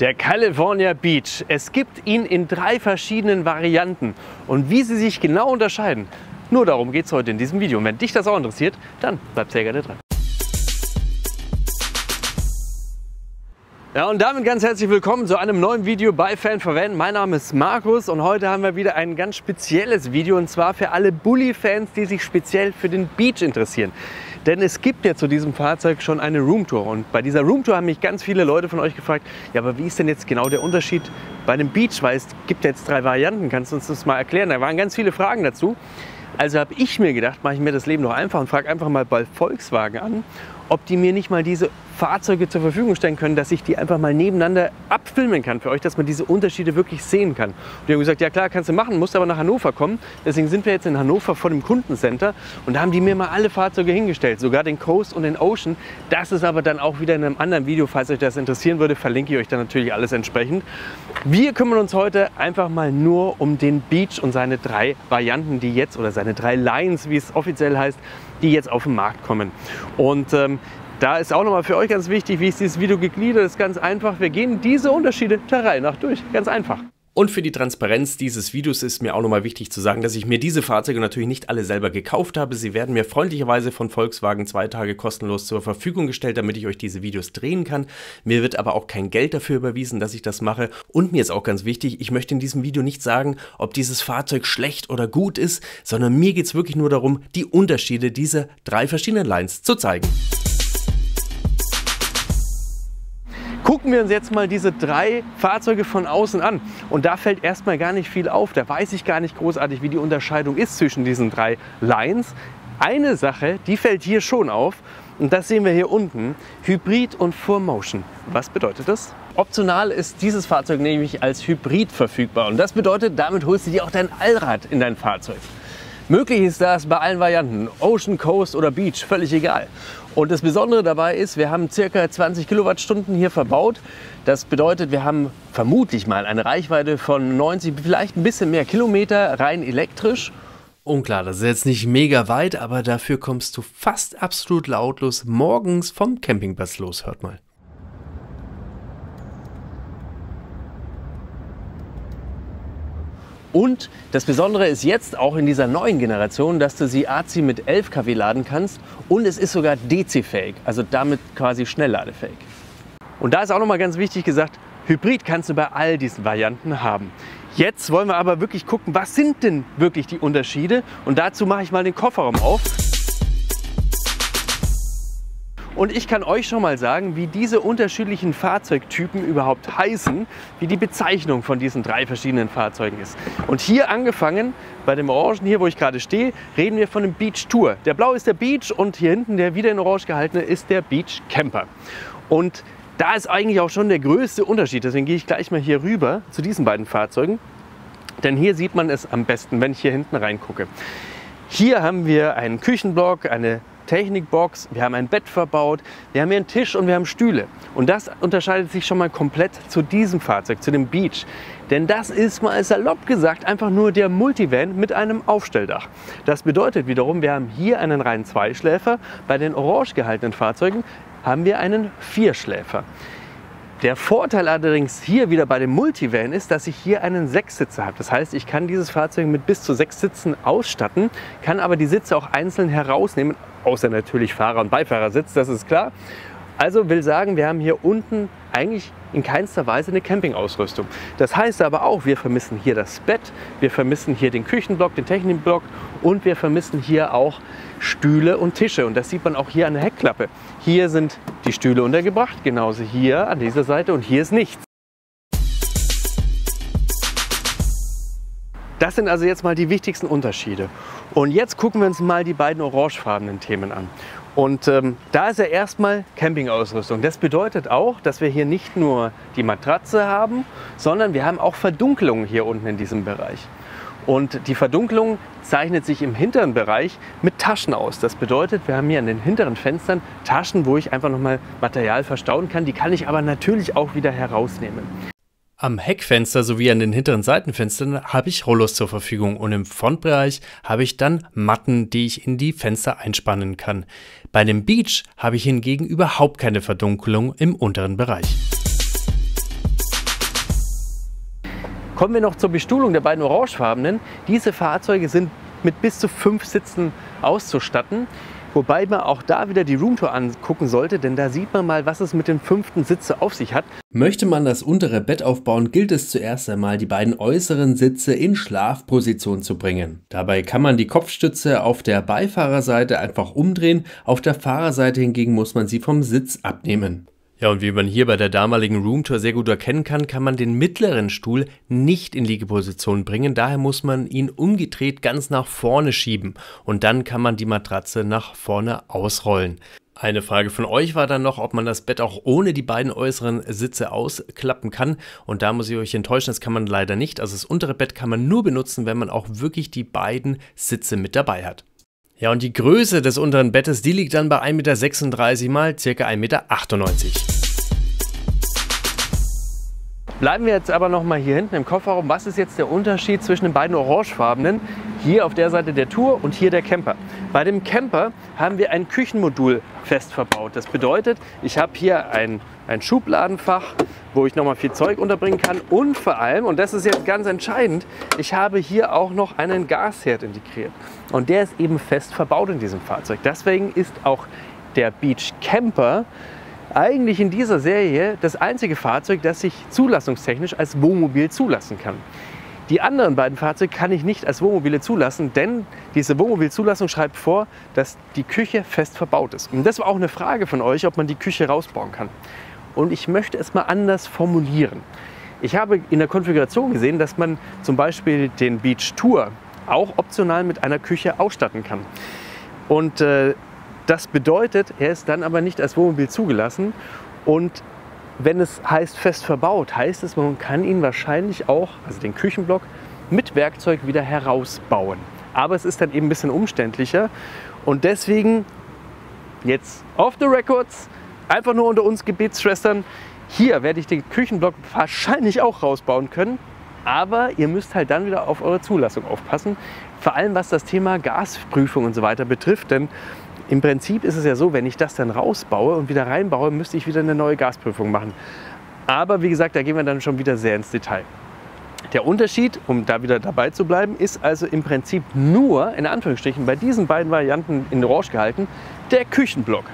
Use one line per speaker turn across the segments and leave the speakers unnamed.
Der California Beach. Es gibt ihn in 3 verschiedenen Varianten. Und wie sie sich genau unterscheiden, nur darum geht es heute in diesem Video. Und wenn dich das auch interessiert, dann bleib sehr gerne dran. Ja, und damit ganz herzlich willkommen zu einem neuen Video bei Fan4Van. Mein Name ist Markus und heute haben wir wieder ein ganz spezielles Video, und zwar für alle Bulli-Fans, die sich speziell für den Beach interessieren. Denn es gibt ja zu diesem Fahrzeug schon eine Roomtour, und bei dieser Roomtour haben mich ganz viele Leute von euch gefragt, ja, aber wie ist denn jetzt genau der Unterschied bei dem Beach? Weil es gibt ja jetzt 3 Varianten, kannst du uns das mal erklären? Da waren ganz viele Fragen dazu. Also habe ich mir gedacht, mache ich mir das Leben doch einfach und frage einfach mal bei Volkswagen an, ob die mir nicht mal diese Fahrzeuge zur Verfügung stellen können, dass ich die einfach mal nebeneinander abfilmen kann für euch, dass man diese Unterschiede wirklich sehen kann. Und die haben gesagt, ja klar, kannst du machen, musst aber nach Hannover kommen. Deswegen sind wir jetzt in Hannover vor dem Kundencenter und da haben die mir mal alle Fahrzeuge hingestellt, sogar den Coast und den Ocean. Das ist aber dann auch wieder in einem anderen Video, falls euch das interessieren würde, verlinke ich euch dann natürlich alles entsprechend. Wir kümmern uns heute einfach mal nur um den Beach und seine 3 Varianten, die jetzt, oder seine 3 Lines, wie es offiziell heißt, die jetzt auf den Markt kommen. Und da ist auch nochmal für euch ganz wichtig, wie ist dieses Video gegliedert, ist ganz einfach. Wir gehen diese Unterschiede der Reihe nach durch, ganz einfach. Und für die Transparenz dieses Videos ist mir auch nochmal wichtig zu sagen, dass ich mir diese Fahrzeuge natürlich nicht alle selber gekauft habe. Sie werden mir freundlicherweise von Volkswagen 2 Tage kostenlos zur Verfügung gestellt, damit ich euch diese Videos drehen kann. Mir wird aber auch kein Geld dafür überwiesen, dass ich das mache. Und mir ist auch ganz wichtig, ich möchte in diesem Video nicht sagen, ob dieses Fahrzeug schlecht oder gut ist, sondern mir geht es wirklich nur darum, die Unterschiede dieser 3 verschiedenen Lines zu zeigen. Gucken wir uns jetzt mal diese 3 Fahrzeuge von außen an. Und da fällt erstmal gar nicht viel auf. Da weiß ich gar nicht großartig, wie die Unterscheidung ist zwischen diesen 3 Lines. Eine Sache, die fällt hier schon auf. Und das sehen wir hier unten. Hybrid und 4Motion. Was bedeutet das? Optional ist dieses Fahrzeug nämlich als Hybrid verfügbar. Und das bedeutet, damit holst du dir auch dein Allrad in dein Fahrzeug. Möglich ist das bei allen Varianten, Ocean, Coast oder Beach, völlig egal. Und das Besondere dabei ist, wir haben ca. 20 Kilowattstunden hier verbaut. Das bedeutet, wir haben vermutlich mal eine Reichweite von 90, vielleicht ein bisschen mehr Kilometer, rein elektrisch. Und klar, das ist jetzt nicht mega weit, aber dafür kommst du fast absolut lautlos morgens vom Campingplatz los, hört mal. Und das Besondere ist jetzt auch in dieser neuen Generation, dass du sie AC mit 11 kW laden kannst, und es ist sogar DC-fähig, also damit quasi schnellladefähig. Und da ist auch nochmal ganz wichtig gesagt, Hybrid kannst du bei all diesen Varianten haben. Jetzt wollen wir aber wirklich gucken, was sind denn wirklich die Unterschiede, und dazu mache ich mal den Kofferraum auf. Und ich kann euch schon mal sagen, wie diese unterschiedlichen Fahrzeugtypen überhaupt heißen, wie die Bezeichnung von diesen 3 verschiedenen Fahrzeugen ist. Und hier angefangen, bei dem Orangen hier, wo ich gerade stehe, reden wir von dem Beach Tour. Der Blau ist der Beach und hier hinten, der wieder in Orange gehaltene, ist der Beach Camper. Und da ist eigentlich auch schon der größte Unterschied, deswegen gehe ich gleich mal hier rüber zu diesen beiden Fahrzeugen. Denn hier sieht man es am besten, wenn ich hier hinten reingucke. Hier haben wir einen Küchenblock, eine Technikbox, wir haben ein Bett verbaut, wir haben hier einen Tisch und wir haben Stühle. Und das unterscheidet sich schon mal komplett zu diesem Fahrzeug, zu dem Beach. Denn das ist mal salopp gesagt einfach nur der Multivan mit einem Aufstelldach. Das bedeutet wiederum, wir haben hier einen reinen Zweischläfer, bei den orange gehaltenen Fahrzeugen haben wir einen Vierschläfer. Der Vorteil allerdings hier wieder bei dem Multivan ist, dass ich hier einen 6-Sitzer habe. Das heißt, ich kann dieses Fahrzeug mit bis zu 6 Sitzen ausstatten, kann aber die Sitze auch einzeln herausnehmen, außer natürlich Fahrer- und Beifahrersitz, das ist klar. Also will sagen, wir haben hier unten eigentlich in keinster Weise eine Campingausrüstung. Das heißt aber auch, wir vermissen hier das Bett, wir vermissen hier den Küchenblock, den Technikblock, und wir vermissen hier auch Stühle und Tische. Und das sieht man auch hier an der Heckklappe. Hier sind die Stühle untergebracht, genauso hier an dieser Seite, und hier ist nichts. Das sind also jetzt mal die wichtigsten Unterschiede. Und jetzt gucken wir uns mal die beiden orangefarbenen Themen an. Und da ist ja erstmal Campingausrüstung. Das bedeutet auch, dass wir hier nicht nur die Matratze haben, sondern wir haben auch Verdunkelung hier unten in diesem Bereich. Und die Verdunkelung zeichnet sich im hinteren Bereich mit Taschen aus. Das bedeutet, wir haben hier an den hinteren Fenstern Taschen, wo ich einfach nochmal Material verstauen kann. Die kann ich aber natürlich auch wieder herausnehmen. Am Heckfenster sowie an den hinteren Seitenfenstern habe ich Rollos zur Verfügung, und im Frontbereich habe ich dann Matten, die ich in die Fenster einspannen kann. Bei dem Beach habe ich hingegen überhaupt keine Verdunkelung im unteren Bereich. Kommen wir noch zur Bestuhlung der beiden orangefarbenen. Diese Fahrzeuge sind mit bis zu 5 Sitzen auszustatten. Wobei man auch da wieder die Roomtour angucken sollte, denn da sieht man mal, was es mit dem 5. Sitze auf sich hat. Möchte man das untere Bett aufbauen, gilt es zuerst einmal, die beiden äußeren Sitze in Schlafposition zu bringen. Dabei kann man die Kopfstütze auf der Beifahrerseite einfach umdrehen, auf der Fahrerseite hingegen muss man sie vom Sitz abnehmen. Ja, und wie man hier bei der damaligen Roomtour sehr gut erkennen kann, kann man den mittleren Stuhl nicht in Liegeposition bringen. Daher muss man ihn umgedreht ganz nach vorne schieben und dann kann man die Matratze nach vorne ausrollen. Eine Frage von euch war dann noch, ob man das Bett auch ohne die beiden äußeren Sitze ausklappen kann. Und da muss ich euch enttäuschen, das kann man leider nicht. Also das untere Bett kann man nur benutzen, wenn man auch wirklich die beiden Sitze mit dabei hat. Ja, und die Größe des unteren Bettes, die liegt dann bei 1,36 m x ca. 1,98 m. Bleiben wir jetzt aber noch mal hier hinten im Kofferraum. Was ist jetzt der Unterschied zwischen den beiden orangefarbenen? Hier auf der Seite der Tour und hier der Camper. Bei dem Camper haben wir ein Küchenmodul fest verbaut. Das bedeutet, ich habe hier ein Schubladenfach, wo ich noch mal viel Zeug unterbringen kann. Und vor allem, und das ist jetzt ganz entscheidend, ich habe hier auch noch einen Gasherd integriert. Und der ist eben fest verbaut in diesem Fahrzeug. Deswegen ist auch der Beach Camper eigentlich in dieser Serie das einzige Fahrzeug, das sich zulassungstechnisch als Wohnmobil zulassen kann. Die anderen beiden Fahrzeuge kann ich nicht als Wohnmobile zulassen, denn diese Wohnmobilzulassung schreibt vor, dass die Küche fest verbaut ist. Und das war auch eine Frage von euch, ob man die Küche rausbauen kann. Und ich möchte es mal anders formulieren. Ich habe in der Konfiguration gesehen, dass man zum Beispiel den Beach Tour auch optional mit einer Küche ausstatten kann. Und das bedeutet, er ist dann aber nicht als Wohnmobil zugelassen. Und wenn es heißt fest verbaut, heißt es, man kann ihn wahrscheinlich auch, also den Küchenblock, mit Werkzeug wieder herausbauen. Aber es ist dann eben ein bisschen umständlicher. Und deswegen jetzt off the records, einfach nur unter uns Gebetsschwestern, hier werde ich den Küchenblock wahrscheinlich auch rausbauen können. Aber ihr müsst halt dann wieder auf eure Zulassung aufpassen. Vor allem was das Thema Gasprüfung und so weiter betrifft. Denn im Prinzip ist es ja so, wenn ich das dann rausbaue und wieder reinbaue, müsste ich wieder eine neue Gasprüfung machen. Aber wie gesagt, da gehen wir dann schon wieder sehr ins Detail. Der Unterschied, um da wieder dabei zu bleiben, ist also im Prinzip nur, in Anführungsstrichen, bei diesen beiden Varianten in Orange gehalten, der Küchenblock.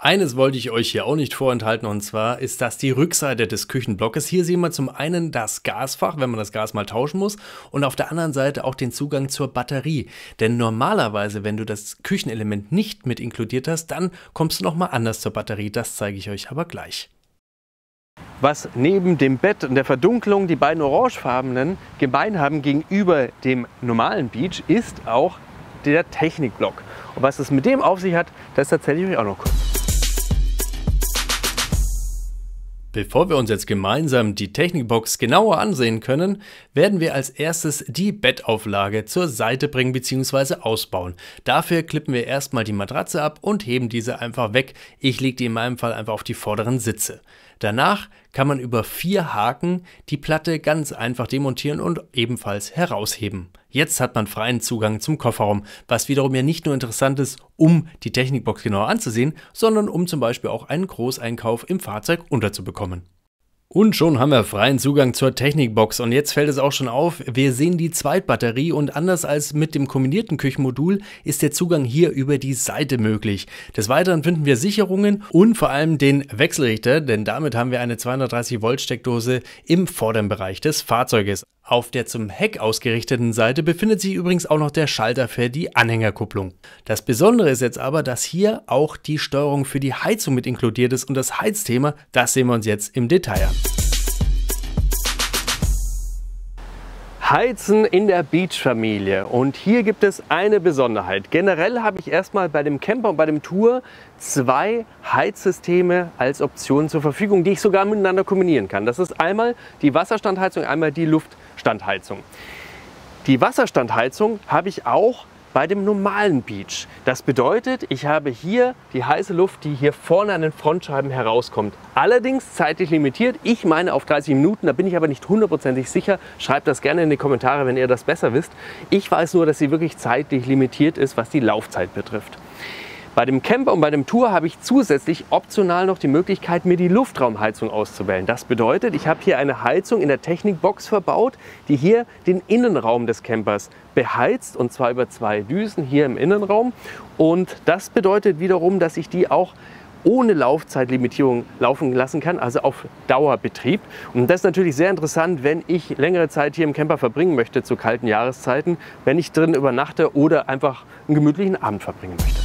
Eines wollte ich euch hier auch nicht vorenthalten, und zwar ist das die Rückseite des Küchenblockes. Hier sehen wir zum einen das Gasfach, wenn man das Gas mal tauschen muss, und auf der anderen Seite auch den Zugang zur Batterie. Denn normalerweise, wenn du das Küchenelement nicht mit inkludiert hast, dann kommst du nochmal anders zur Batterie. Das zeige ich euch aber gleich. Was neben dem Bett und der Verdunklung die beiden orangefarbenen gemein haben gegenüber dem normalen Beach, ist auch der Technikblock. Und was es mit dem auf sich hat, das erzähle ich euch auch noch kurz. Bevor wir uns jetzt gemeinsam die Technikbox genauer ansehen können, werden wir als erstes die Bettauflage zur Seite bringen bzw. ausbauen. Dafür klippen wir erstmal die Matratze ab und heben diese einfach weg. Ich lege die in meinem Fall einfach auf die vorderen Sitze. Danach kann man über 4 Haken die Platte ganz einfach demontieren und ebenfalls herausheben. Jetzt hat man freien Zugang zum Kofferraum, was wiederum ja nicht nur interessant ist, um die Technikbox genauer anzusehen, sondern um zum Beispiel auch einen Großeinkauf im Fahrzeug unterzubekommen. Und schon haben wir freien Zugang zur Technikbox, und jetzt fällt es auch schon auf, wir sehen die Zweitbatterie, und anders als mit dem kombinierten Küchenmodul ist der Zugang hier über die Seite möglich. Des Weiteren finden wir Sicherungen und vor allem den Wechselrichter, denn damit haben wir eine 230 Volt Steckdose im vorderen Bereich des Fahrzeuges. Auf der zum Heck ausgerichteten Seite befindet sich übrigens auch noch der Schalter für die Anhängerkupplung. Das Besondere ist jetzt aber, dass hier auch die Steuerung für die Heizung mit inkludiert ist, und das Heizthema, das sehen wir uns jetzt im Detail an. Heizen in der Beach-Familie, und hier gibt es eine Besonderheit. Generell habe ich erstmal bei dem Camper und bei dem Tour 2 Heizsysteme als Option zur Verfügung, die ich sogar miteinander kombinieren kann. Das ist einmal die Wasserstandheizung, einmal die Luftstandheizung. Die Wasserstandheizung habe ich auch bei dem normalen Beach. Das bedeutet, ich habe hier die heiße Luft, die hier vorne an den Frontscheiben herauskommt. Allerdings zeitlich limitiert. Ich meine auf 30 Minuten, da bin ich aber nicht hundertprozentig sicher. Schreibt das gerne in die Kommentare, wenn ihr das besser wisst. Ich weiß nur, dass sie wirklich zeitlich limitiert ist, was die Laufzeit betrifft. Bei dem Camper und bei dem Tour habe ich zusätzlich optional noch die Möglichkeit, mir die Luftraumheizung auszuwählen. Das bedeutet, ich habe hier eine Heizung in der Technikbox verbaut, die hier den Innenraum des Campers beheizt, und zwar über 2 Düsen hier im Innenraum. Und das bedeutet wiederum, dass ich die auch ohne Laufzeitlimitierung laufen lassen kann, also auf Dauerbetrieb. Und das ist natürlich sehr interessant, wenn ich längere Zeit hier im Camper verbringen möchte zu kalten Jahreszeiten, wenn ich drin übernachte oder einfach einen gemütlichen Abend verbringen möchte.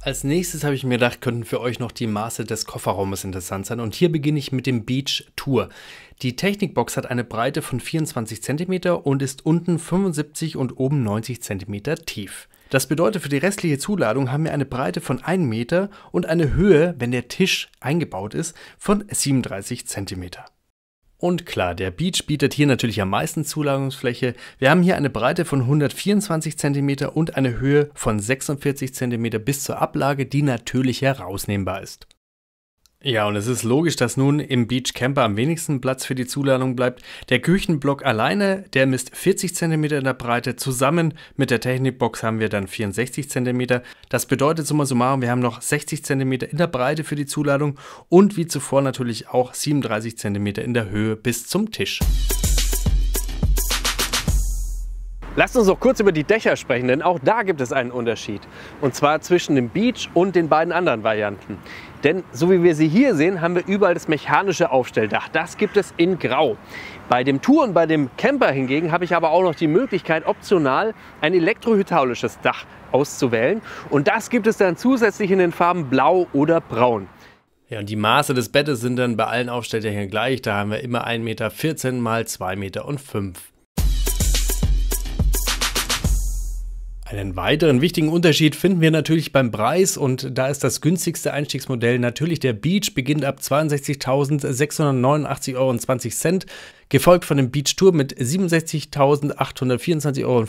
Als nächstes habe ich mir gedacht, könnten für euch noch die Maße des Kofferraumes interessant sein. Und hier beginne ich mit dem Beach Tour. Die Technikbox hat eine Breite von 24 cm und ist unten 75 und oben 90 cm tief. Das bedeutet, für die restliche Zuladung haben wir eine Breite von 1 Meter und eine Höhe, wenn der Tisch eingebaut ist, von 37 cm. Und klar, der Beach bietet hier natürlich am meisten Zuladungsfläche. Wir haben hier eine Breite von 124 cm und eine Höhe von 46 cm bis zur Ablage, die natürlich herausnehmbar ist. Ja, und es ist logisch, dass nun im Beach Camper am wenigsten Platz für die Zuladung bleibt. Der Küchenblock alleine, der misst 40 cm in der Breite. Zusammen mit der Technikbox haben wir dann 64 cm. Das bedeutet summa summarum, wir haben noch 60 cm in der Breite für die Zuladung und wie zuvor natürlich auch 37 cm in der Höhe bis zum Tisch. Lasst uns noch kurz über die Dächer sprechen, denn auch da gibt es einen Unterschied. Und zwar zwischen dem Beach und den beiden anderen Varianten. Denn so wie wir sie hier sehen, haben wir überall das mechanische Aufstelldach. Das gibt es in Grau. Bei dem Tour und bei dem Camper hingegen habe ich aber auch noch die Möglichkeit, optional ein elektrohydraulisches Dach auszuwählen. Und das gibt es dann zusätzlich in den Farben Blau oder Braun. Ja, und die Maße des Bettes sind dann bei allen Aufstelldächern gleich. Da haben wir immer 1,14 Meter x 2,05 Meter. Einen weiteren wichtigen Unterschied finden wir natürlich beim Preis, und da ist das günstigste Einstiegsmodell natürlich der Beach, beginnt ab 62.689,20 Euro, gefolgt von dem Beach Tour mit 67.824,05 Euro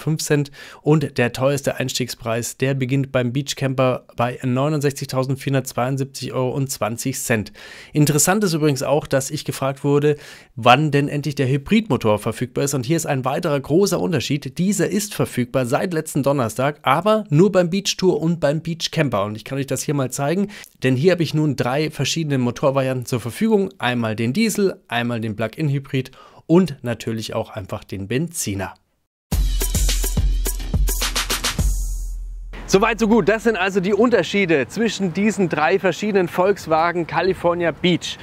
und der teuerste Einstiegspreis, der beginnt beim Beach Camper bei 69.472,20 Euro. Interessant ist übrigens auch, dass ich gefragt wurde, wann denn endlich der Hybridmotor verfügbar ist, und hier ist ein weiterer großer Unterschied. Dieser ist verfügbar seit letzten Donnerstag, aber nur beim Beach Tour und beim Beach Camper, und ich kann euch das hier mal zeigen, denn hier habe ich nun 3 verschiedene Motorvarianten zur Verfügung, einmal den Diesel, einmal den Plug-in-Hybrid und natürlich auch einfach den Benziner. Soweit so gut. Das sind also die Unterschiede zwischen diesen 3 verschiedenen Volkswagen California Beach.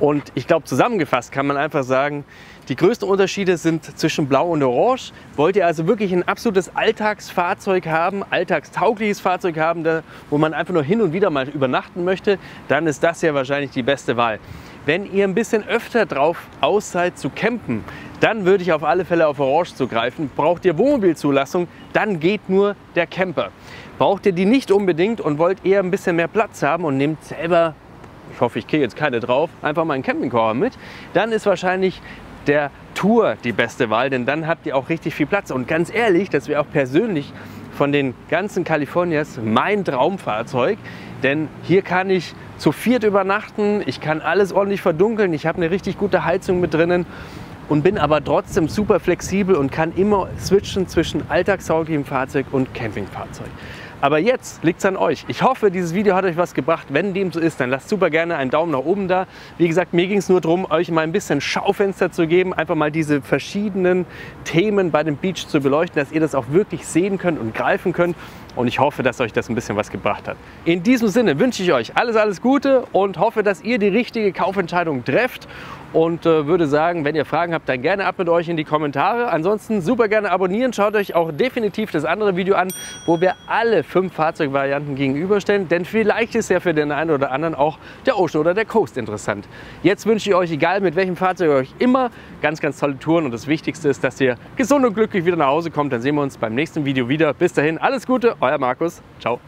Und ich glaube, zusammengefasst kann man einfach sagen, die größten Unterschiede sind zwischen Blau und Orange. Wollt ihr also wirklich ein absolutes Alltagsfahrzeug haben, alltagstaugliches Fahrzeug haben, wo man einfach nur hin und wieder mal übernachten möchte, dann ist das ja wahrscheinlich die beste Wahl. Wenn ihr ein bisschen öfter drauf aus seid zu campen, dann würde ich auf alle Fälle auf Orange zugreifen. Braucht ihr Wohnmobilzulassung, dann geht nur der Camper. Braucht ihr die nicht unbedingt und wollt eher ein bisschen mehr Platz haben und nehmt selber, ich hoffe, ich kriege jetzt keine drauf, einfach mal einen Campingkocher mit, dann ist wahrscheinlich der Tour die beste Wahl, denn dann habt ihr auch richtig viel Platz. Und ganz ehrlich, das wäre auch persönlich von den ganzen Californias mein Traumfahrzeug, denn hier kann ich zu 4 übernachten, ich kann alles ordentlich verdunkeln, ich habe eine richtig gute Heizung mit drinnen und bin aber trotzdem super flexibel und kann immer switchen zwischen alltagstauglichem Fahrzeug und Campingfahrzeug. Aber jetzt liegt es an euch. Ich hoffe, dieses Video hat euch was gebracht. Wenn dem so ist, dann lasst super gerne einen Daumen nach oben da. Wie gesagt, mir ging es nur darum, euch mal ein bisschen Schaufenster zu geben, einfach mal diese verschiedenen Themen bei dem Beach zu beleuchten, dass ihr das auch wirklich sehen könnt und greifen könnt. Und ich hoffe, dass euch das ein bisschen was gebracht hat. In diesem Sinne wünsche ich euch alles Gute und hoffe, dass ihr die richtige Kaufentscheidung trefft. Und würde sagen, wenn ihr Fragen habt, dann gerne ab mit euch in die Kommentare. Ansonsten super gerne abonnieren. Schaut euch auch definitiv das andere Video an, wo wir alle 5 Fahrzeugvarianten gegenüberstellen. Denn vielleicht ist ja für den einen oder anderen auch der Ocean oder der Coast interessant. Jetzt wünsche ich euch, egal mit welchem Fahrzeug ihr euch immer, ganz tolle Touren. Und das Wichtigste ist, dass ihr gesund und glücklich wieder nach Hause kommt. Dann sehen wir uns beim nächsten Video wieder. Bis dahin, alles Gute, euer Markus. Ciao.